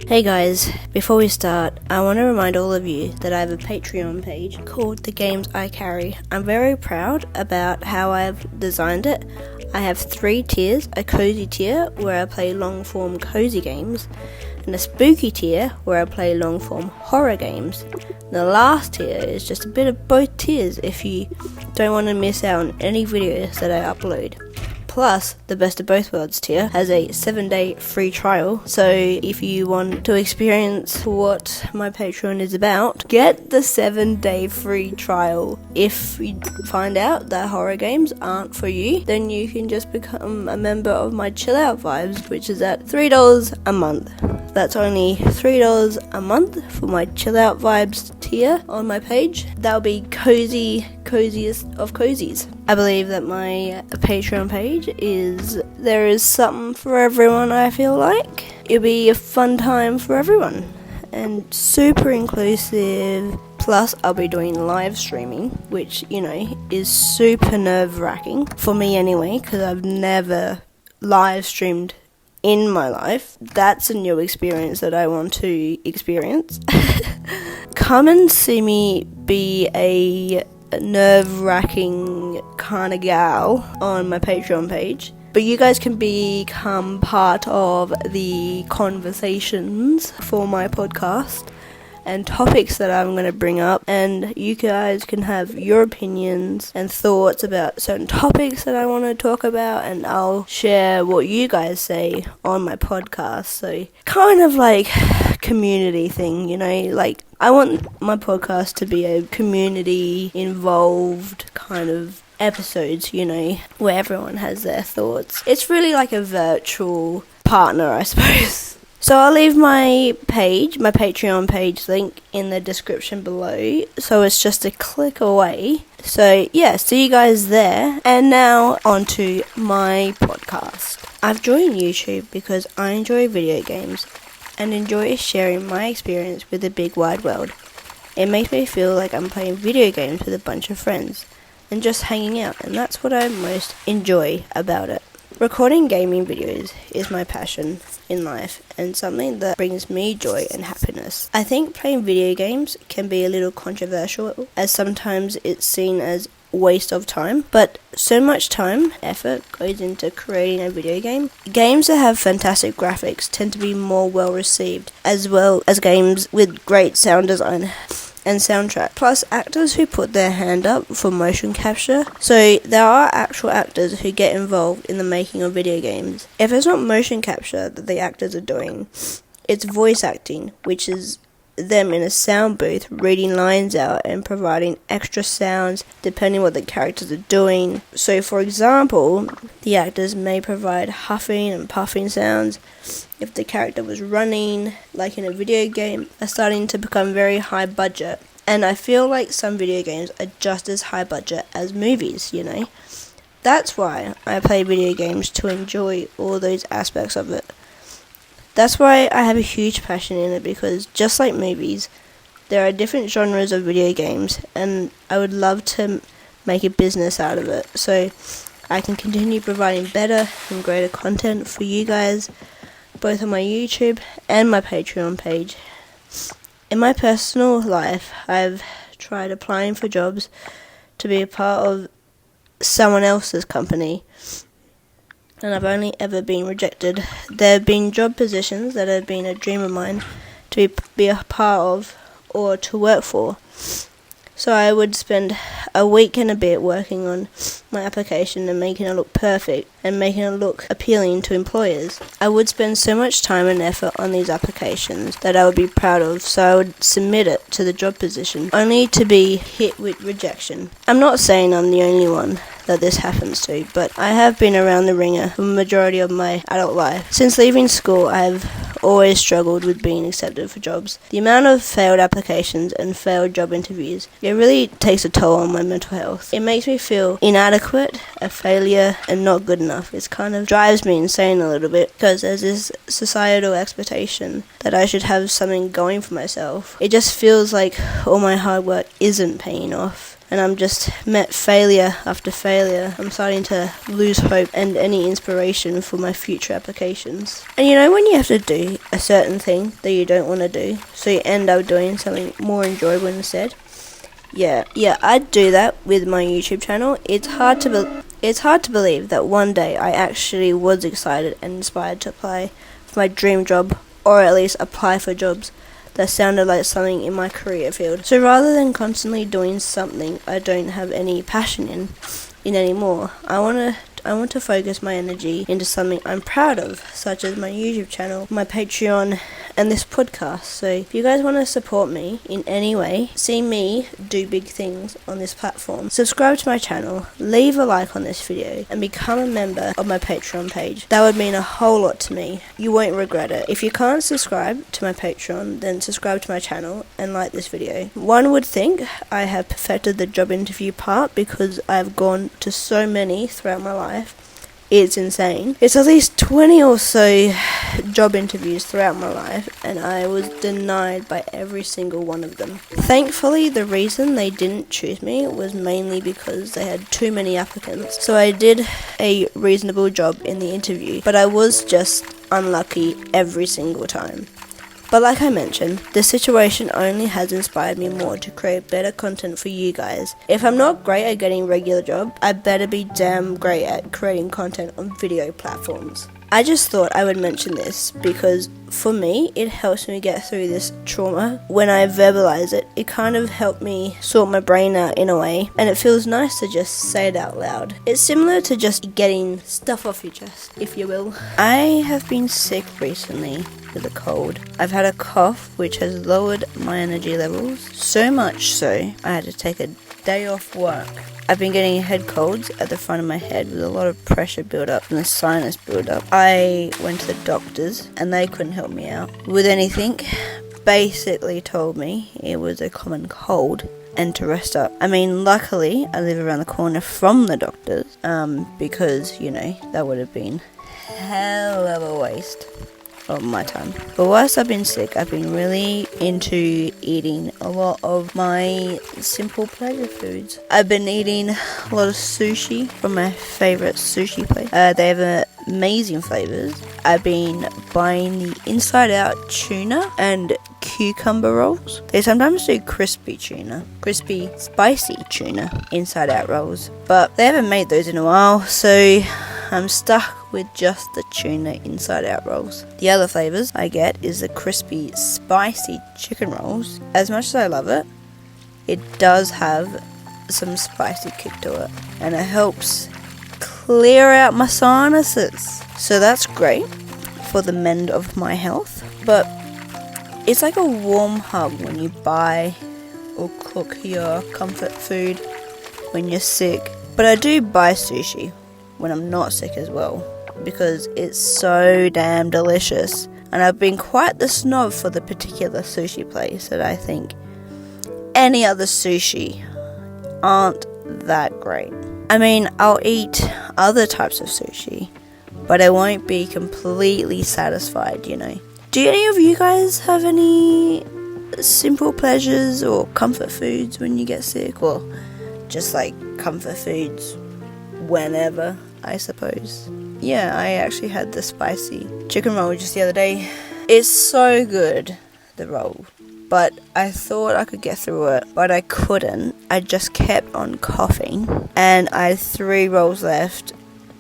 Hey guys, before we start, I want to remind all of you that I have a Patreon page called The Games I Carry. I'm very proud about how I've designed it. I have 3 tiers, a cozy tier where I play long-form cozy games, and a spooky tier where I play long-form horror games. The last tier is just a bit of both tiers if you don't want to miss out on any videos that I upload. Plus, the Best of Both Worlds tier has a 7-day free trial, so if you want to experience what my Patreon is about, get the 7-day free trial. If you find out that horror games aren't for you, then you can just become a member of my Chill Out Vibes, which is at $3 a month. That's only $3 a month for my Chill Out Vibes tier on my page. That'll be coziest of cozies. I believe that my Patreon page there is something for everyone, I feel like. It'll be a fun time for everyone and super inclusive. Plus, I'll be doing live streaming, which, is super nerve-wracking for me anyway, because I've never live streamed in my life. That's a new experience that I want to experience. Come and see me be a nerve-wracking kind of gal on my Patreon page. But you guys can become part of the conversations for my podcast and topics that I'm going to bring up, and you guys can have your opinions and thoughts about certain topics that I want to talk about, and I'll share what you guys say on my podcast. So kind of like community thing, like I want my podcast to be a community involved kind of episodes, where everyone has their thoughts. It's really like a virtual partner, I suppose. So I'll leave my Patreon page link in the description below, so it's just a click away. So yeah, see you guys there. And now onto my podcast. I've joined YouTube because I enjoy video games and enjoy sharing my experience with the big wide world. It makes me feel like I'm playing video games with a bunch of friends and just hanging out, and that's what I most enjoy about it. Recording gaming videos is my passion in life and something that brings me joy and happiness. I think playing video games can be a little controversial, as sometimes it's seen as waste of time, but so much time, effort goes into creating a video game. Games that have fantastic graphics tend to be more well received, as well as games with great sound design and soundtrack, plus actors who put their hand up for motion capture. So there are actual actors who get involved in the making of video games. If it's not motion capture that the actors are doing, it's voice acting, which is them in a sound booth reading lines out and providing extra sounds depending what the characters are doing. So for example, the actors may provide huffing and puffing sounds if the character was running, like in a video game. Are starting to become very high budget, and I feel like some video games are just as high budget as movies, That's why I play video games, to enjoy all those aspects of it. That's why I have a huge passion in it, because just like movies, there are different genres of video games, and I would love to make a business out of it, so I can continue providing better and greater content for you guys, both on my YouTube and my Patreon page. In my personal life, I've tried applying for jobs to be a part of someone else's company, and I've only ever been rejected. There have been job positions that have been a dream of mine to be a part of or to work for. So I would spend a week and a bit working on my application and making it look perfect and making it look appealing to employers. I would spend so much time and effort on these applications that I would be proud of, so I would submit it to the job position, only to be hit with rejection. I'm not saying I'm the only one that this happens to, but I have been around the ringer for the majority of my adult life. Since leaving school, I have always struggled with being accepted for jobs. The amount of failed applications and failed job interviews, it really takes a toll on my mental health. It makes me feel inadequate, a failure, and not good enough. It kind of drives me insane a little bit, because there's this societal expectation that I should have something going for myself. It just feels like all my hard work isn't paying off. and I'm just met failure after failure. I'm starting to lose hope and any inspiration for my future applications. And you know when you have to do a certain thing that you don't want to do, so you end up doing something more enjoyable instead? Yeah, I'd do that with my YouTube channel. It's hard to believe that one day I actually was excited and inspired to apply for my dream job, or at least apply for jobs that sounded like something in my career field. So rather than constantly doing something I don't have any passion in anymore, I want to focus my energy into something I'm proud of, such as my YouTube channel, my Patreon, and this podcast. So if you guys want to support me in any way, see me do big things on this platform, subscribe to my channel, leave a like on this video, and become a member of my Patreon page. That would mean a whole lot to me. You won't regret it. If you can't subscribe to my Patreon, then subscribe to my channel and like this video. One would think I have perfected the job interview part because I've gone to so many throughout my life. It's insane. It's at least 20 or so job interviews throughout my life, and I was denied by every single one of them. Thankfully, the reason they didn't choose me was mainly because they had too many applicants. So I did a reasonable job in the interview, but I was just unlucky every single time. But like I mentioned, this situation only has inspired me more to create better content for you guys. If I'm not great at getting a regular job, I better be damn great at creating content on video platforms. I just thought I would mention this because for me, it helps me get through this trauma. When I verbalize it, it kind of helped me sort my brain out in a way, and it feels nice to just say it out loud. It's similar to just getting stuff off your chest, if you will. I have been sick recently with a cold. I've had a cough which has lowered my energy levels, so much so I had to take a day off work. I've been getting head colds at the front of my head with a lot of pressure build up and the sinus build up. I went to the doctors and they couldn't help me out with anything. Basically told me it was a common cold and to rest up. I mean, luckily I live around the corner from the doctors, because, you know, that would have been hell of a waste of my time. But whilst I've been sick, I've been really into eating a lot of my simple pleasure foods. I've been eating a lot of sushi from my favourite sushi place. They have amazing flavours. I've been buying the Inside Out tuna and cucumber rolls. They sometimes do crispy spicy tuna Inside Out rolls, but they haven't made those in a while, so I'm stuck with just the tuna Inside Out rolls. The other flavours I get is the crispy spicy chicken rolls. As much as I love it, it does have some spicy kick to it, and it helps clear out my sinuses. So that's great for the mend of my health, but it's like a warm hug when you buy or cook your comfort food when you're sick. But I do buy sushi when I'm not sick as well, because it's so damn delicious. And I've been quite the snob for the particular sushi place that I think any other sushi aren't that great. I mean, I'll eat other types of sushi, but I won't be completely satisfied, you know. Do any of you guys have any simple pleasures or comfort foods when you get sick, or just like comfort foods whenever, I suppose? Yeah, I actually had the spicy chicken roll just the other day. It's so good, the roll, but I thought I could get through it, but I couldn't. I just kept on coughing, and I had 3 rolls left,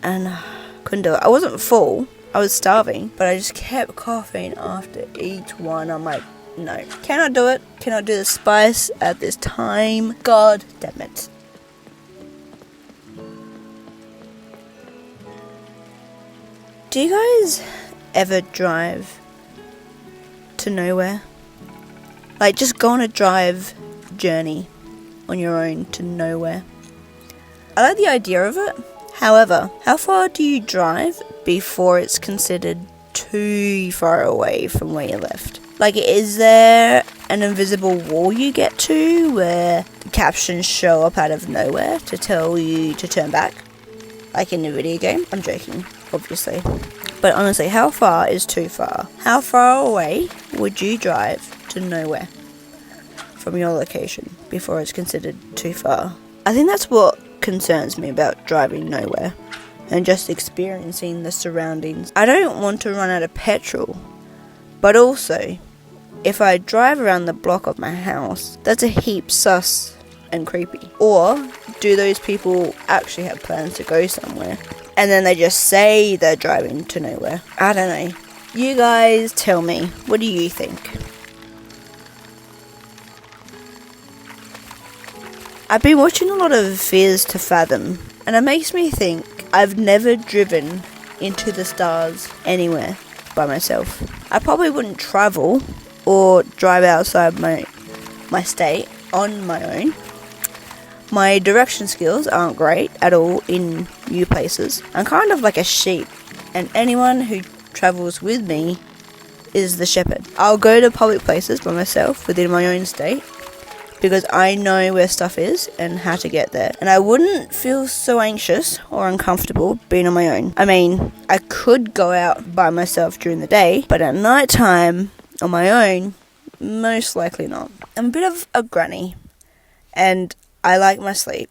and couldn't do it. I wasn't full, I was starving, but I just kept coughing after each one. I'm like, no, cannot do it, cannot do the spice at this time, god damn it. Do you guys ever drive to nowhere? Like, just go on a drive journey on your own to nowhere. I like the idea of it. However, how far do you drive before it's considered too far away from where you left? Like, is there an invisible wall you get to where the captions show up out of nowhere to tell you to turn back? Like in a video game? I'm joking, obviously. But honestly, how far is too far? How far away would you drive to nowhere from your location before it's considered too far? I think that's what concerns me about driving nowhere and just experiencing the surroundings. I don't want to run out of petrol, but also, if I drive around the block of my house, that's a heap sus and creepy. Or do those people actually have plans to go somewhere and then they just say they're driving to nowhere? I don't know. You guys tell me, what do you think? I've been watching a lot of Fears to Fathom, and it makes me think I've never driven into the stars anywhere by myself. I probably wouldn't travel or drive outside my state on my own. My direction skills aren't great at all in new places. I'm kind of like a sheep, and anyone who travels with me is the shepherd. I'll go to public places by myself within my own state because I know where stuff is and how to get there. And I wouldn't feel so anxious or uncomfortable being on my own. I mean, I could go out by myself during the day, but at night time on my own, most likely not. I'm a bit of a granny, and I like my sleep.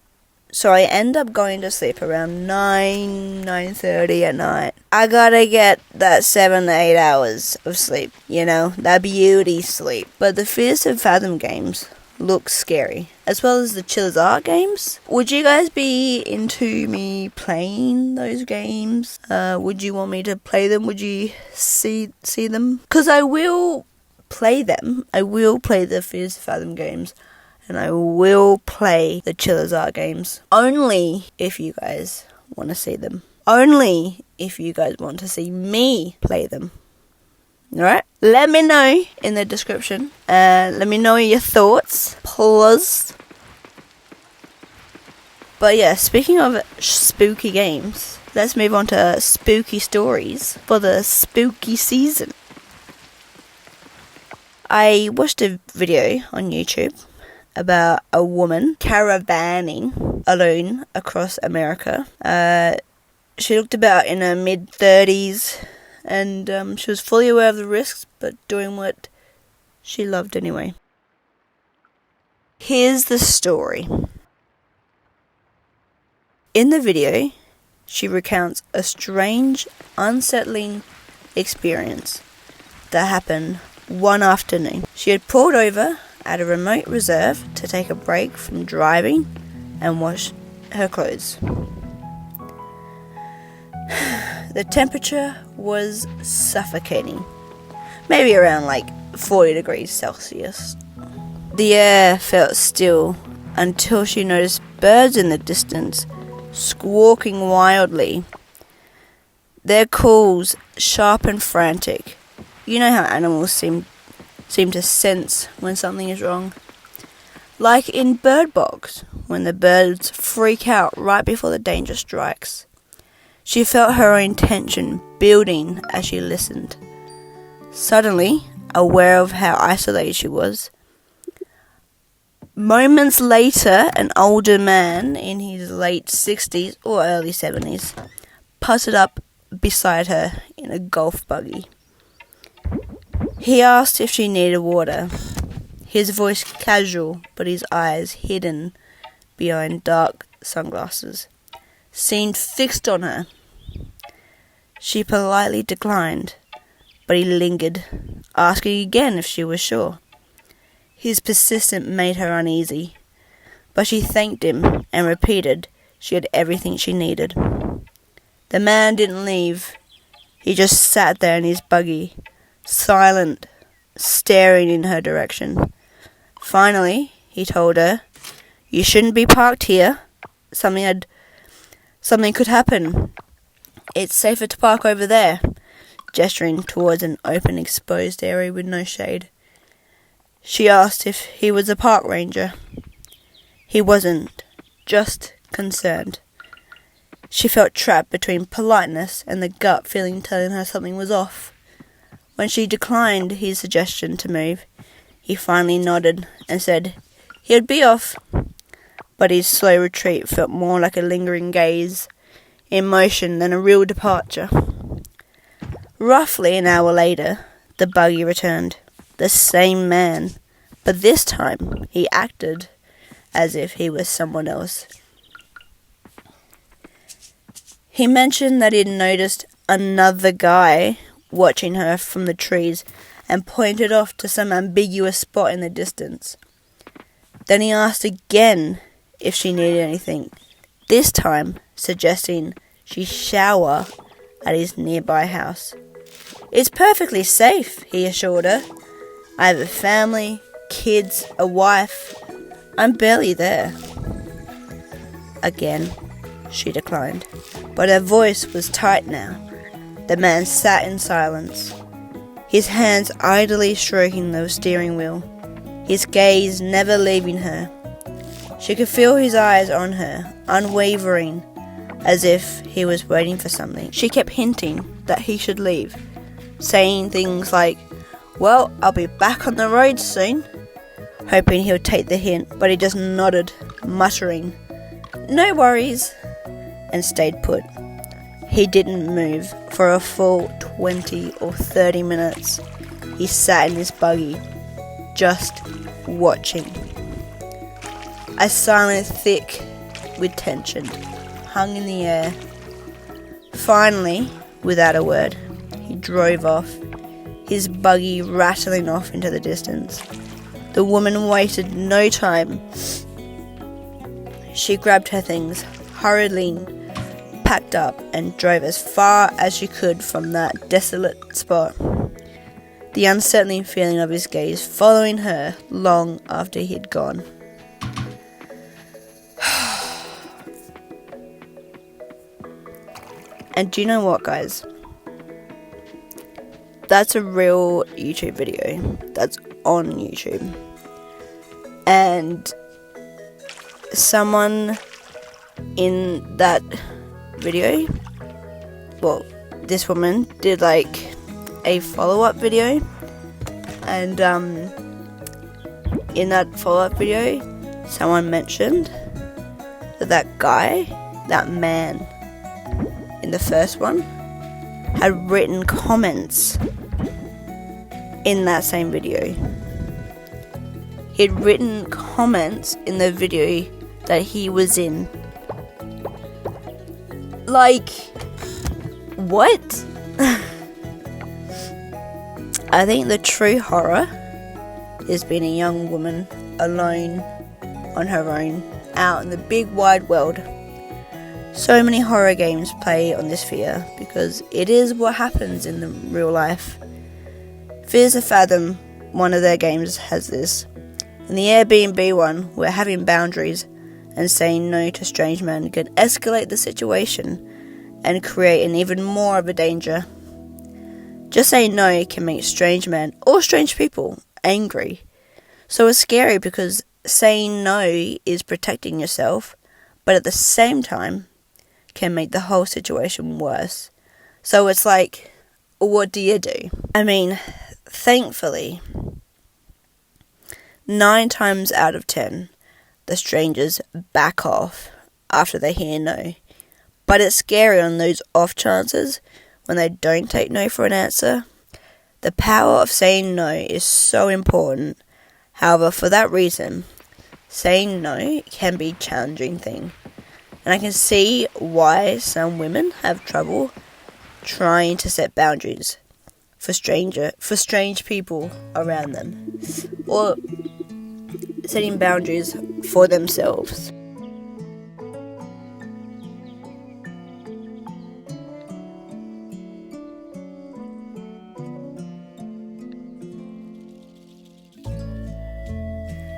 So I end up going to sleep around 9:30 at night. I gotta get that 7 to 8 hours of sleep, that beauty sleep. But the Fears to Fathom games look scary, as well as the Chiller's Art games. Would you guys be into me playing those games? Would you want me to play them? Would you see them? Because I will play them. I will play the Fears to Fathom games. And I will play the Chiller's Art games. Only if you guys want to see them. Only if you guys want to see me play them. Alright? Let me know in the description. Let me know your thoughts. Please. But yeah, speaking of spooky games, let's move on to spooky stories for the spooky season. I watched a video on YouTube about a woman caravanning alone across America. She looked about in her mid-30s, and she was fully aware of the risks, but doing what she loved anyway. Here's the story. In the video, she recounts a strange, unsettling experience that happened one afternoon. She had pulled over at a remote reserve to take a break from driving and wash her clothes. The temperature was suffocating, maybe around 40 degrees Celsius. The air felt still until she noticed birds in the distance squawking wildly. Their calls sharp and frantic. You know how animals seem to sense when something is wrong. Like in Bird Box, when the birds freak out right before the danger strikes. She felt her own tension building as she listened. Suddenly, aware of how isolated she was, moments later, an older man in his late 60s or early 70s putted up beside her in a golf buggy. He asked if she needed water, his voice casual, but his eyes hidden behind dark sunglasses, seemed fixed on her. She politely declined, but he lingered, asking again if she was sure. His persistence made her uneasy, but she thanked him and repeated she had everything she needed. The man didn't leave. He just sat there in his buggy, silent, staring in her direction. Finally, he told her, "You shouldn't be parked here. Something could happen. It's safer to park over there," gesturing towards an open, exposed area with no shade. She asked if he was a park ranger. He wasn't, just concerned. She felt trapped between politeness and the gut feeling telling her something was off. When she declined his suggestion to move, he finally nodded and said he'd be off. But his slow retreat felt more like a lingering gaze in motion than a real departure. Roughly an hour later, the buggy returned. The same man, but this time he acted as if he was someone else. He mentioned that he'd noticed another guy watching her from the trees and pointed off to some ambiguous spot in the distance. Then he asked again if she needed anything, this time suggesting she shower at his nearby house. "It's perfectly safe," he assured her. "I have a family, kids, a wife. I'm barely there." Again, she declined, but her voice was tight now. The man sat in silence, his hands idly stroking the steering wheel, his gaze never leaving her. She could feel his eyes on her, unwavering, as if he was waiting for something. She kept hinting that he should leave, saying things like, "Well, I'll be back on the road soon," hoping he would take the hint, but he just nodded, muttering, "No worries," and stayed put. He didn't move for a full 20 or 30 minutes. He sat in his buggy, just watching. A silence thick with tension hung in the air. Finally, without a word, he drove off, his buggy rattling off into the distance. The woman wasted no time. She grabbed her things, hurriedly packed up, and drove as far as she could from that desolate spot, the unsettling feeling of his gaze following her long after he'd gone. And do you know what, guys? That's a real YouTube video. That's on YouTube. And someone in that video, well, this woman did like a follow-up video, and in that follow-up video, someone mentioned that guy, that man in the first one, had written comments in that same video. He'd written comments in the video that he was in. Like, what? I think the true horror is being a young woman alone on her own out in the big wide world. So many horror games play on this fear because it is what happens in the real life. Fears of Fathom, one of their games, has this. In the Airbnb one, where having boundaries and saying no to strange men can escalate the situation and create an even more of a danger. Just saying no can make strange men or strange people angry. So it's scary because saying no is protecting yourself, but at the same time can make the whole situation worse. So it's like, what do you do? I mean, thankfully, 9 times out of 10, the strangers back off after they hear no. But it's scary on those off chances when they don't take no for an answer. The power of saying no is so important. However, for that reason, saying no can be a challenging thing. And I can see why some women have trouble trying to set boundaries for strange people around them, or setting boundaries for themselves.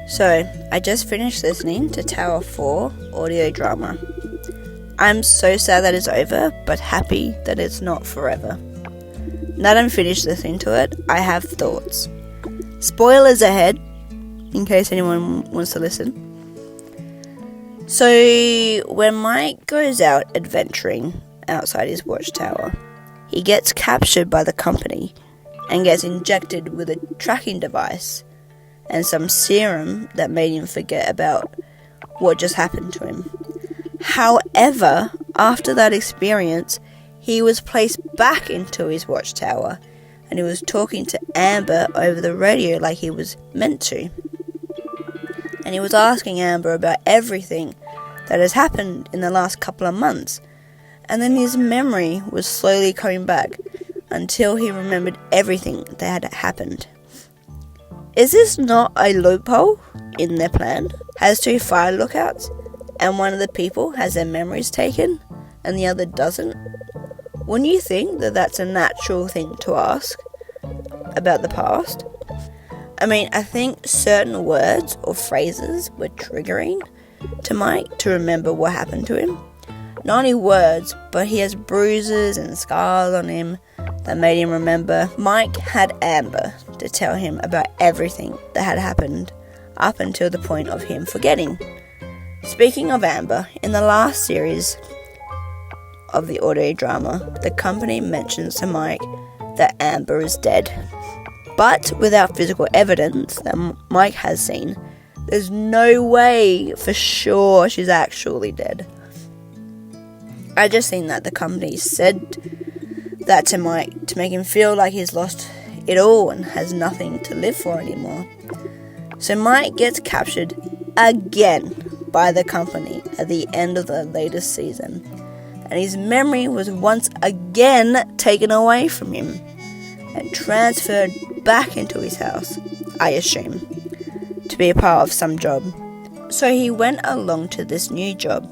So, I just finished listening to Tower 4 audio drama. I'm so sad that it's over, but happy that it's not forever. Now that I'm finished listening to it, I have thoughts. Spoilers ahead, in case anyone wants to listen. So, when Mike goes out adventuring outside his watchtower, he gets captured by the company and gets injected with a tracking device and some serum that made him forget about what just happened to him. However, after that experience, he was placed back into his watchtower and he was talking to Amber over the radio like he was meant to. and he was asking Amber about everything that has happened in the last couple of months. And then his memory was slowly coming back until he remembered everything that had happened. Is this not a loophole in their plan? Has 2 fire lookouts, and one of the people has their memories taken, and the other doesn't? Wouldn't you think that that's a natural thing to ask about the past? I mean, I think certain words or phrases were triggering to Mike to remember what happened to him. Not only words, but he has bruises and scars on him that made him remember. Mike had Amber to tell him about everything that had happened up until the point of him forgetting. Speaking of Amber, in the last series of the audio drama, the company mentions to Mike that Amber is dead. But without physical evidence that Mike has seen, there's no way for sure she's actually dead. I just think that the company said that to Mike to make him feel like he's lost it all and has nothing to live for anymore. So Mike gets captured again by the company at the end of the latest season, and his memory was once again taken away from him and transferred back into his house, I assume, to be a part of some job. So he went along to this new job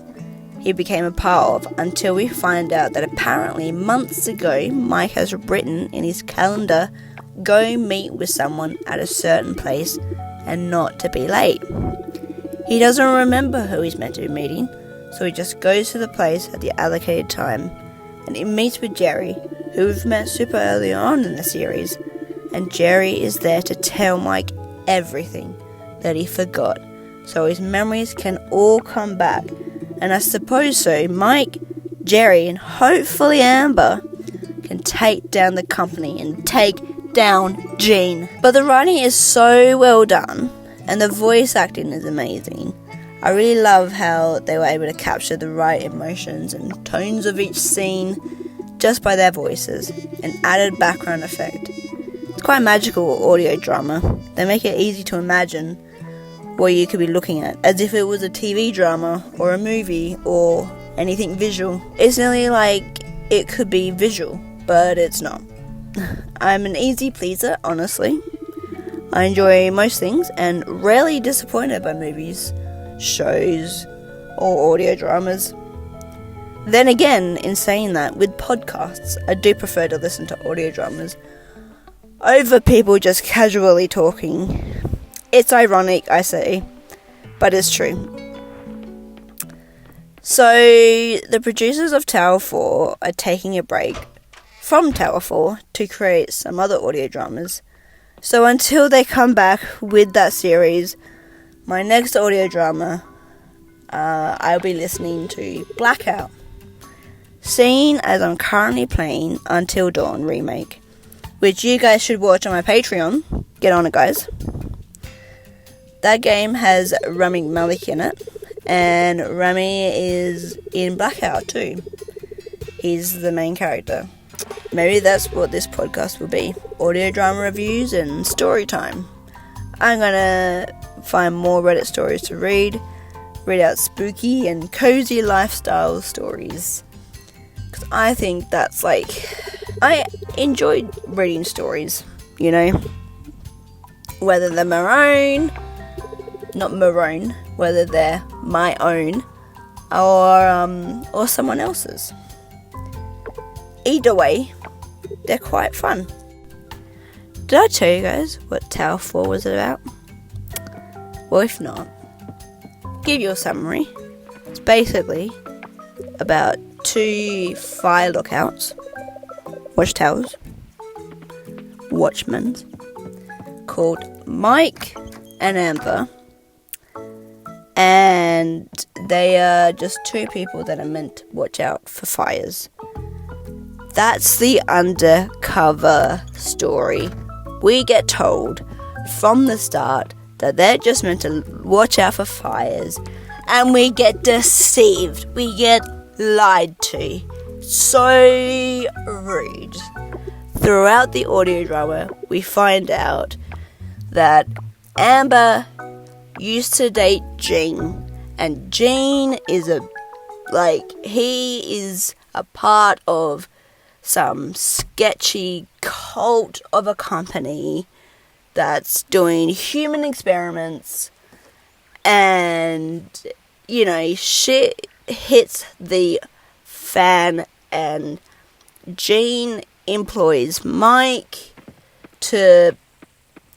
he became a part of until we find out that apparently months ago Mike has written in his calendar, go meet with someone at a certain place and not to be late. He doesn't remember who he's meant to be meeting, so he just goes to the place at the allocated time, and he meets with Jerry, who we've met super early on in the series, and Jerry is there to tell Mike everything that he forgot, so his memories can all come back. And I suppose so, Mike, Jerry, and hopefully Amber can take down the company and take down Gene. But the writing is so well done, and the voice acting is amazing. I really love how they were able to capture the right emotions and tones of each scene just by their voices, an added background effect. It's quite a magical audio drama. They make it easy to imagine what you could be looking at, as if it was a TV drama or a movie or anything visual. It's nearly like it could be visual, but it's not. I'm an easy pleaser, honestly. I enjoy most things and rarely disappointed by movies, shows, or audio dramas. Then again, in saying that, with podcasts, I do prefer to listen to audio dramas over people just casually talking. It's ironic, I say, but it's true. So, the producers of Tower 4 are taking a break from Tower 4 to create some other audio dramas. So until they come back with that series, my next audio drama, I'll be listening to Blackout, seeing as I'm currently playing Until Dawn remake, which you guys should watch on my Patreon. Get on it, guys. That game has Rami Malek in it, and Rami is in Blackout too. He's the main character. Maybe that's what this podcast will be. Audio drama reviews and story time. I'm gonna find more Reddit stories to read out spooky and cozy lifestyle stories. Because I think that's I enjoy reading stories, you know. Whether they're whether they're my own or someone else's. Either way, they're quite fun. Did I tell you guys what Tower 4 was about? Well, if not, give you a summary. It's basically about 2 fire lookouts, watchtowers, watchmen, called Mike and Amber, and they are just 2 people that are meant to watch out for fires. That's the undercover story. We get told from the start that they're just meant to watch out for fires, and we get deceived. We get lied to. So rude. Throughout the audio drama, we find out that Amber used to date Gene, and Gene is he is a part of some sketchy cult of a company that's doing human experiments, and, shit hits the fan, and Gene employs Mike to,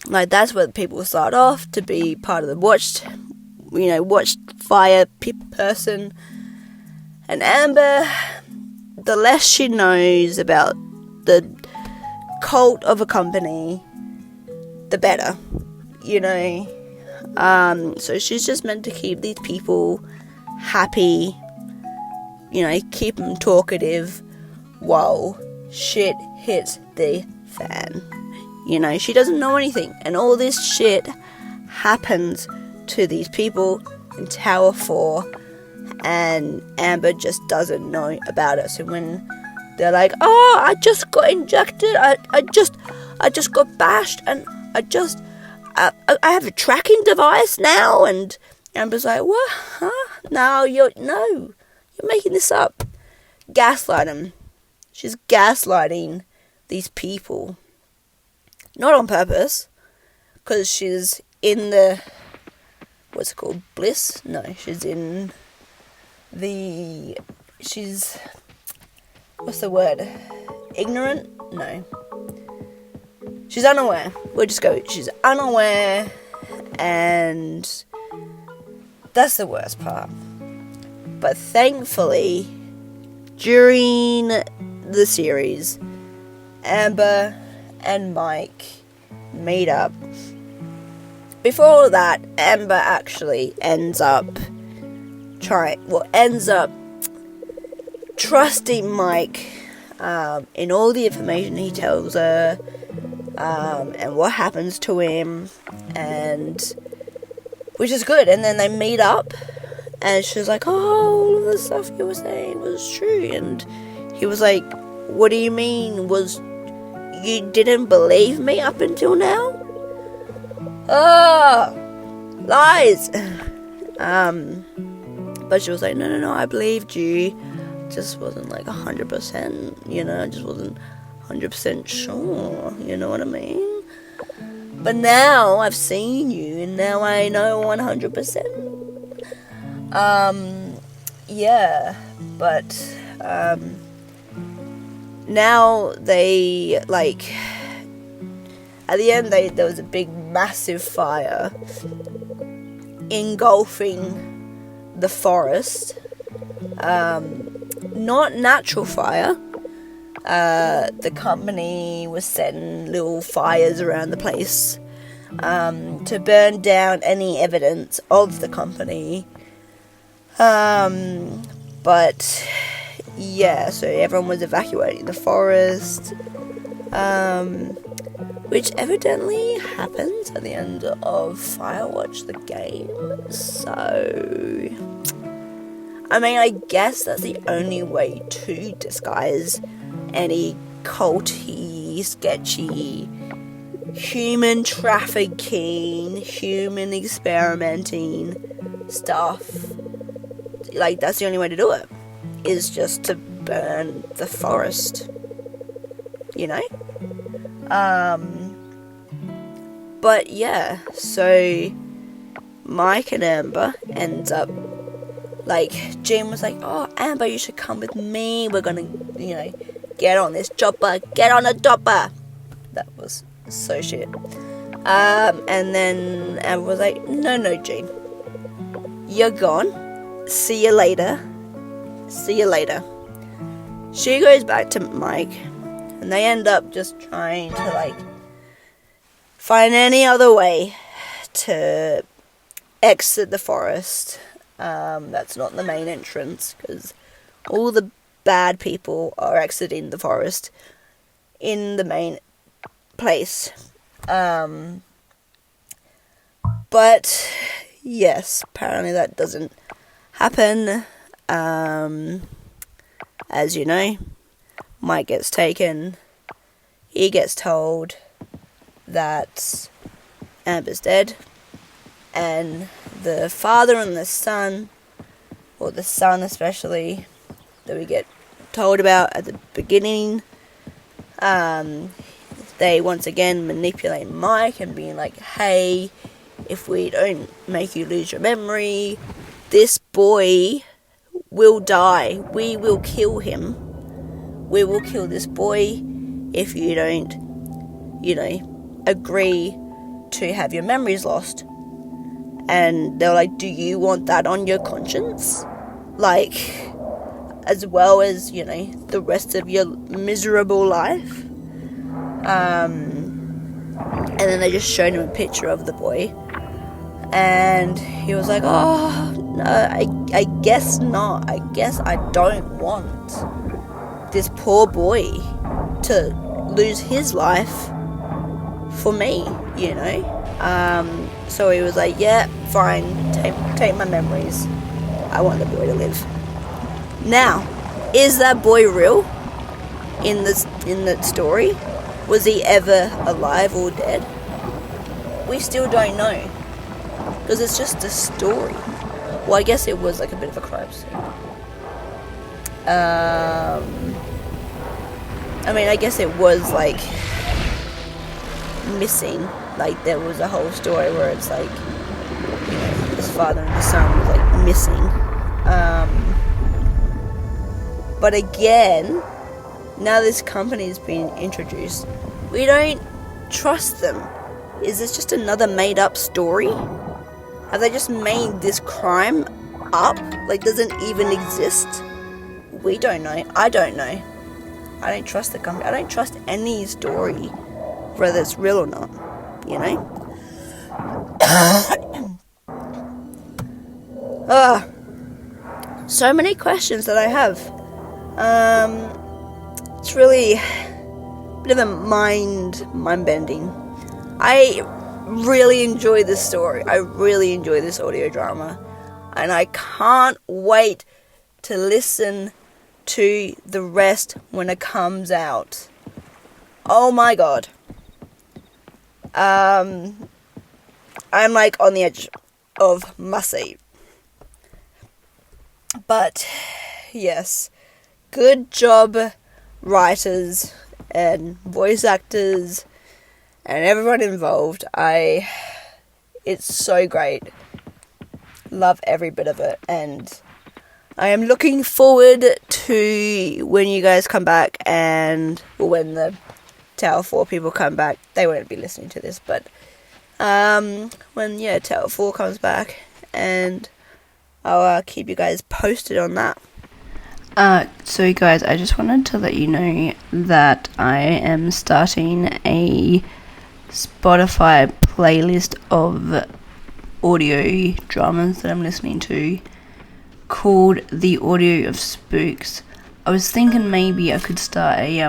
that's where people start off, to be part of the watched fire person. And Amber, the less she knows about the cult of a company, the better, so she's just meant to keep these people happy, keep them talkative while shit hits the fan. She doesn't know anything, and all this shit happens to these people in Tower 4, and Amber just doesn't know about it. So when they're like, oh, I just got injected, I just got bashed, and I have a tracking device now, and Amber's like, what? Huh? No, you're making this up. Gaslight them. She's gaslighting these people. Not on purpose, because she's in the, what's it called, bliss? No, she's in what's the word? Ignorant? No. She's unaware. We'll just go, she's unaware, and that's the worst part. But thankfully, during the series, Amber and Mike meet up. Before all that, Amber actually ends up trusting Mike in all the information he tells her, and what happens to him, and which is good. And then they meet up, and she's like, oh, all of the stuff you were saying was true. And he was like, what do you mean? You didn't believe me up until now? Oh, lies. But she was like, no, I believed you. Just wasn't 100%, I just wasn't 100% sure, you know what I mean? But now I've seen you, and now I know 100%. Yeah, but, now they, at the end, there was a big, massive fire engulfing the forest. Not natural fire. The company was setting little fires around the place to burn down any evidence of the company. But yeah, so everyone was evacuating the forest, which evidently happens at the end of Firewatch the game. So, I guess that's the only way to disguise any culty, sketchy, human trafficking, human experimenting stuff. That's the only way to do it, is just to burn the forest, But yeah, so Mike and Amber ends up, Jim was like, oh, Amber, you should come with me, we're gonna, get on this chopper, get on a chopper. That was so shit. And then Amber was like, no, Jim, you're gone, see you later. She goes back to Mike, and they end up just trying to, find any other way to exit the forest. That's not the main entrance, because all the bad people are exiting the forest in the main place. But yes, apparently that doesn't happen. As you know, Mike gets taken. He gets told that Amber's dead. and the father and the son, or the son especially, that we get told about at the beginning, they once again manipulate Mike and being like, hey, if we don't make you lose your memory, this boy will die. We will kill him. We will kill this boy if you don't, agree to have your memories lost. And they're like, do you want that on your conscience? Like, as well as, the rest of your miserable life? And then they just showed him a picture of the boy. And he was like, oh, no, I guess not. I guess I don't want this poor boy to lose his life for me, So he was like, yeah, fine, take my memories. I want the boy to live. Now, is that boy real in the story? Was he ever alive or dead? We still don't know, because it's just a story. Well, I guess it was like a bit of a crime scene. I guess it was like missing. Like, there was a whole story where it's like, his father and his son was like missing. But again, now this company's been introduced, we don't trust them. Is this just another made up story? Have they just made this crime up? Like, does it even exist? We don't know. I don't know. I don't trust the company. I don't trust any story, whether it's real or not, So many questions that I have. It's really a bit of a mind-bending. I really enjoy this story. I really enjoy this audio drama. And I can't wait to listen to the rest when it comes out. Oh my god. I'm like on the edge of my seat. But yes, good job, writers and voice actors and everyone involved. It's so great. Love every bit of it, and I am looking forward to when you guys come back, and when the Tower 4 people come back. They won't be listening to this, but when Tower 4 comes back, and I'll keep you guys posted on that. So guys, I just wanted to let you know that I am starting a Spotify playlist of audio dramas that I'm listening to, called The Audio of Spooks. I was thinking maybe I could start a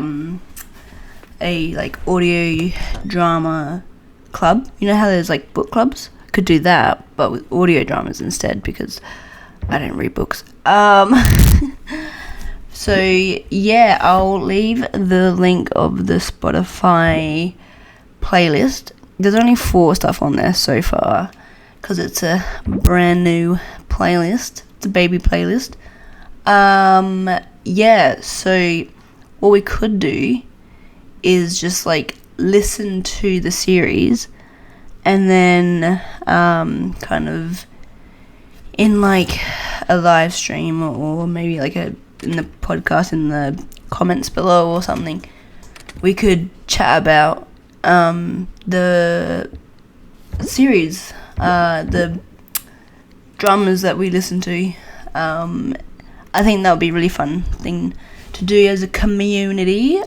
like audio drama club. You know how there's like book clubs? I could do that, but with audio dramas instead, because I don't read books. So yeah, I'll leave the link of the Spotify playlist. There's only 4 stuff on there so far, because it's a brand new playlist. It's a baby playlist. So what we could do is just like listen to the series, and then kind of in like a live stream, or maybe like in the podcast in the comments below or something, we could chat about the series, the dramas that we listen to. I think that would be a really fun thing to do as a community.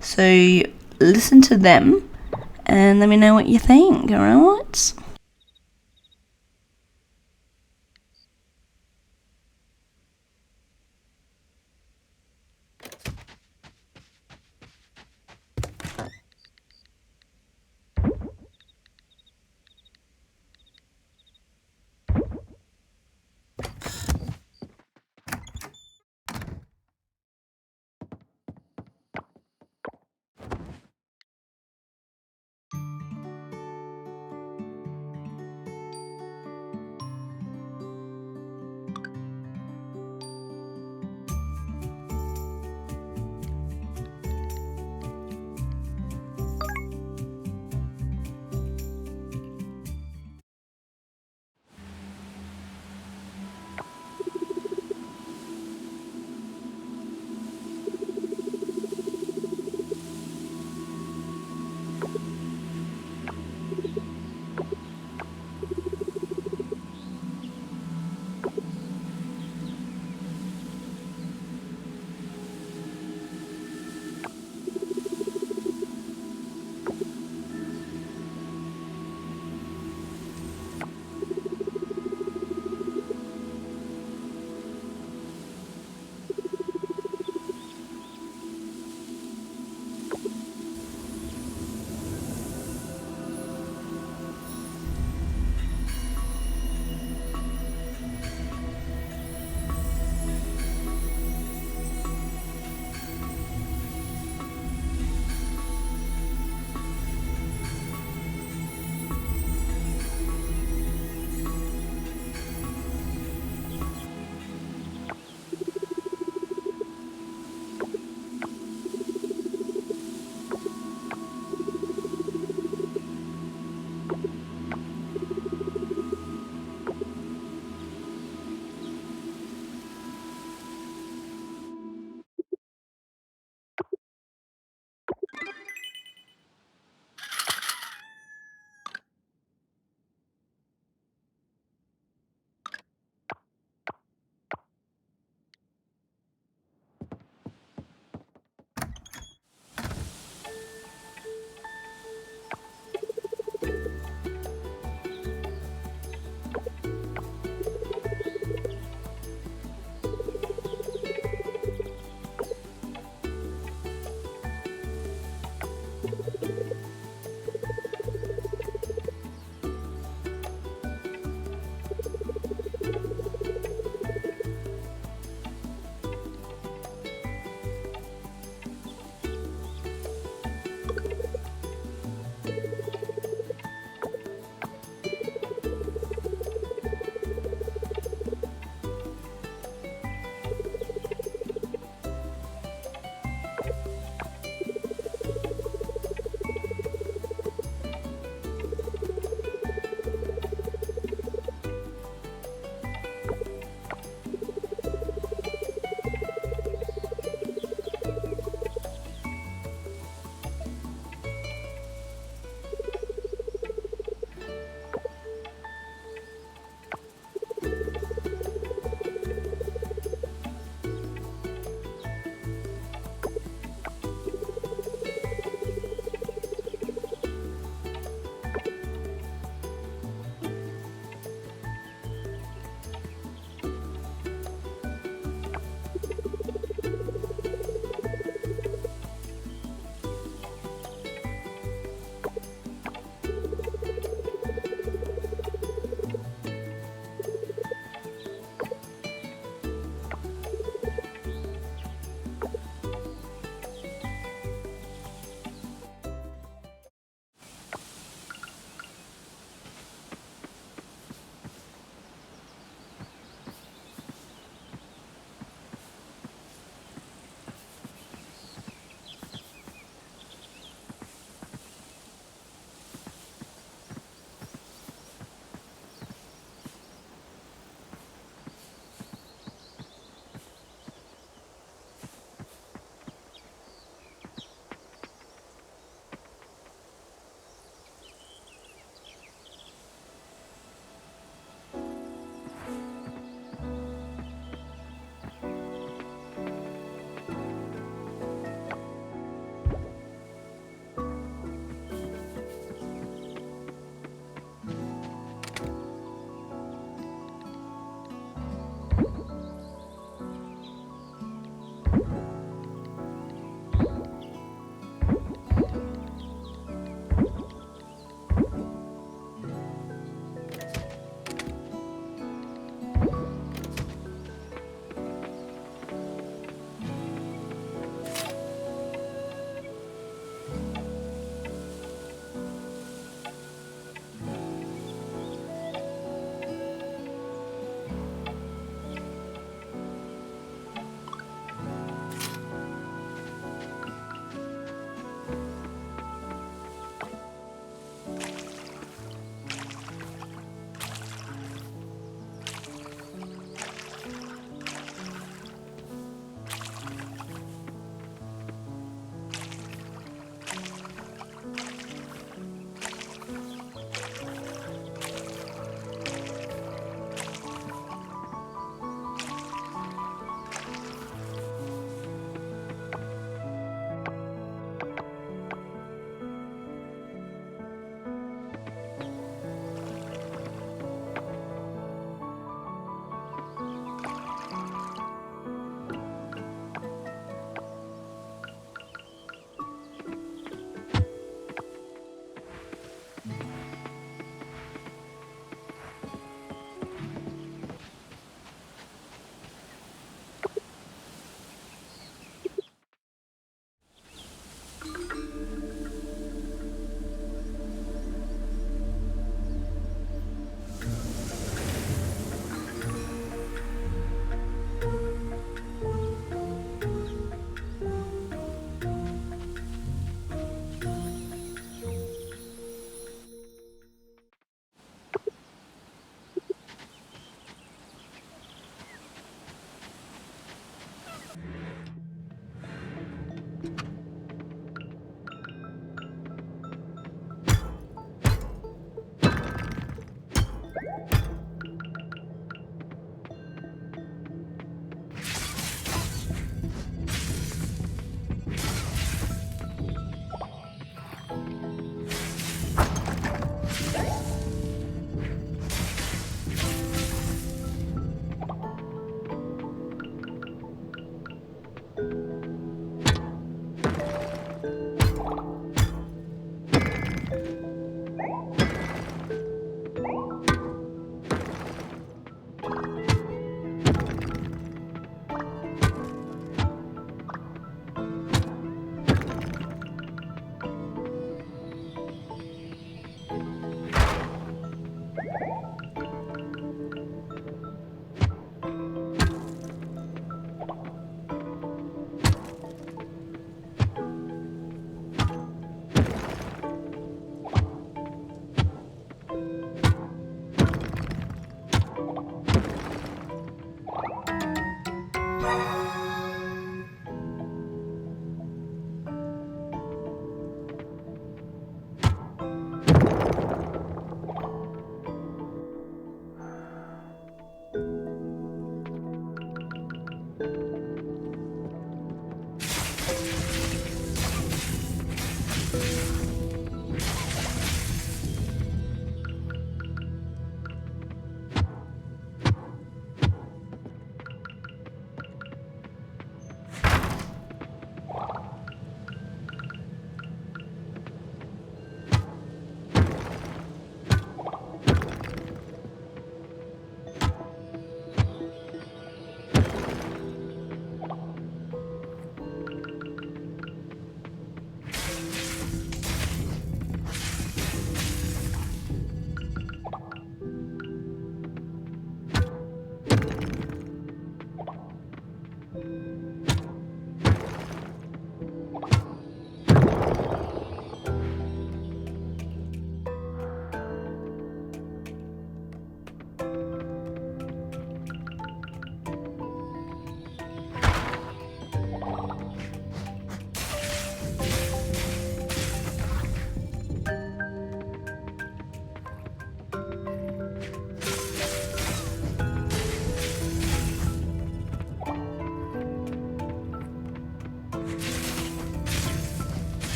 So listen to them and let me know what you think, alright?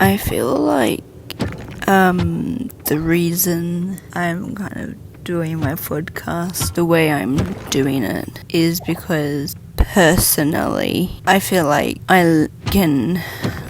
I feel like the reason I'm kind of doing my podcast the way I'm doing it is because personally I feel like I can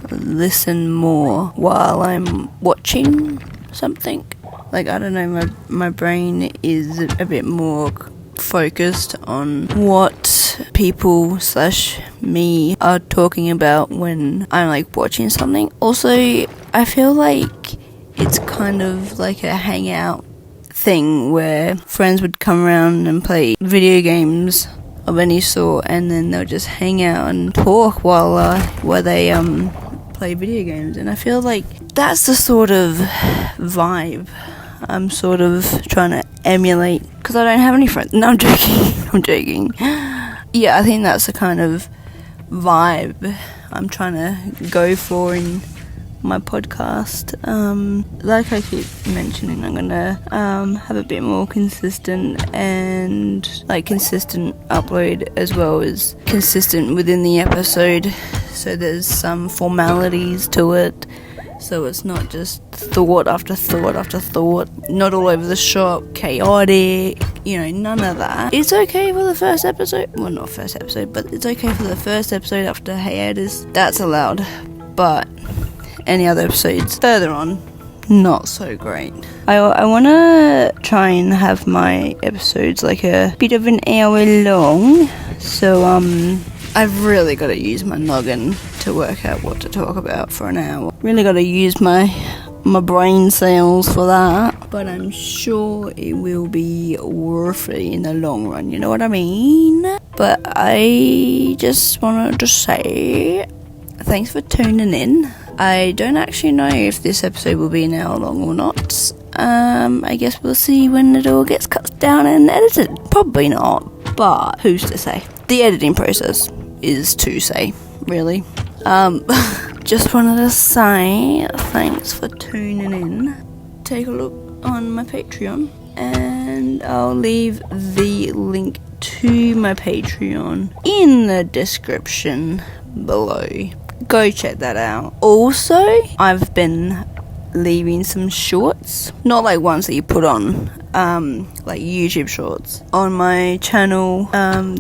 listen more while I'm watching something. Like, I don't know, my brain is a bit more focused on what people / me are talking about when I'm like watching something. Also, I feel like it's kind of like a hangout thing where friends would come around and play video games of any sort, and then they'll just hang out and talk while they play video games. And I feel like that's the sort of vibe I'm sort of trying to emulate, because I don't have any friends. No, I'm joking. Yeah, I think that's the kind of vibe I'm trying to go for in my podcast. Like I keep mentioning, I'm gonna have a bit more consistent upload, as well as consistent within the episode, so there's some formalities to it, so it's not just thought after thought after thought, not all over the shop, chaotic, none of that. It's okay for the first episode, well, not first episode, but it's okay for the first episode after hiatus, that's allowed, but any other episodes further on, not so great. I want to try and have my episodes like a bit of an hour long, so I've really got to use my noggin to work out what to talk about for an hour. Really got to use my brain cells for that, but I'm sure it will be worth it in the long run, you know what I mean? But I just wanted to say thanks for tuning in. I don't actually know if this episode will be an hour long or not. I guess we'll see when it all gets cut down and edited. Probably not, but who's to say? The editing process is to say, really. Just wanted to say thanks for tuning in. Take a look on my Patreon, and I'll leave the link to my Patreon in the description below. Go check that out. Also, I've been leaving some shorts, not like ones that you put on, like YouTube shorts on my channel.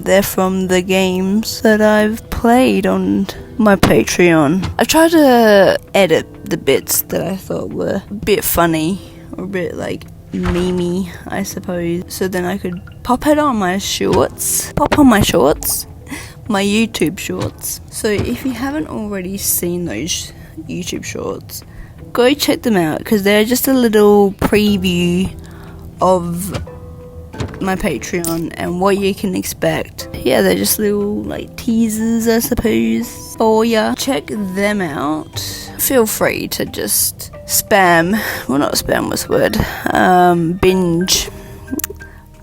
They're from the games that I've played on my Patreon. I've tried to edit the bits that I thought were a bit funny, or a bit like memey, I suppose, so then I could pop on my shorts, my YouTube shorts. So if you haven't already seen those YouTube shorts, go check them out, because they're just a little preview of my Patreon and what you can expect. Yeah, they're just little like teasers, I suppose, for ya. Check them out. Feel free to just binge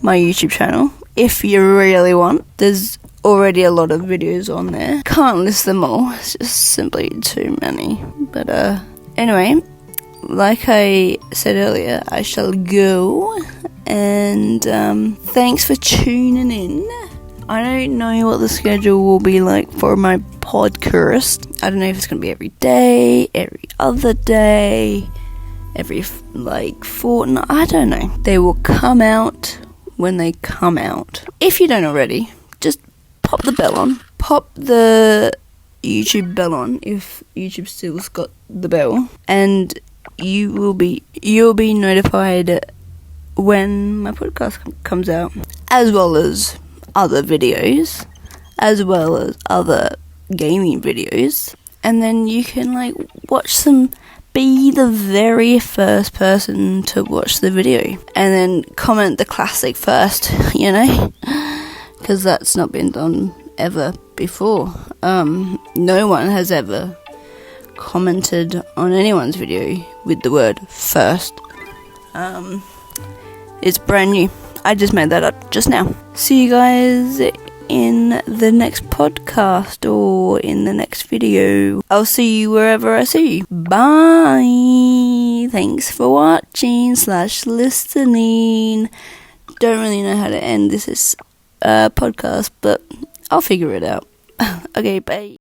my YouTube channel if you really want. There's already a lot of videos on there. Can't list them all, it's just simply too many. But anyway, like I said earlier, I shall go, and thanks for tuning in. I don't know what the schedule will be like for my podcast. I don't know if it's going to be every day, every other day, every fortnight, I don't know. They will come out when they come out. If you don't already, just pop the bell on. Pop the YouTube bell on if YouTube still's got the bell, and you'll be notified when my podcast comes out, as well as other videos, as well as other gaming videos. And then you can watch them, be the very first person to watch the video, and then comment the classic first, because that's not been done ever before. No one has ever commented on anyone's video with the word first. It's brand new. I just made that up just now. See you guys in the next podcast or in the next video. I'll see you wherever I see you. Bye. Thanks for watching / listening. Don't really know how to end this podcast, but I'll figure it out. Okay, bye.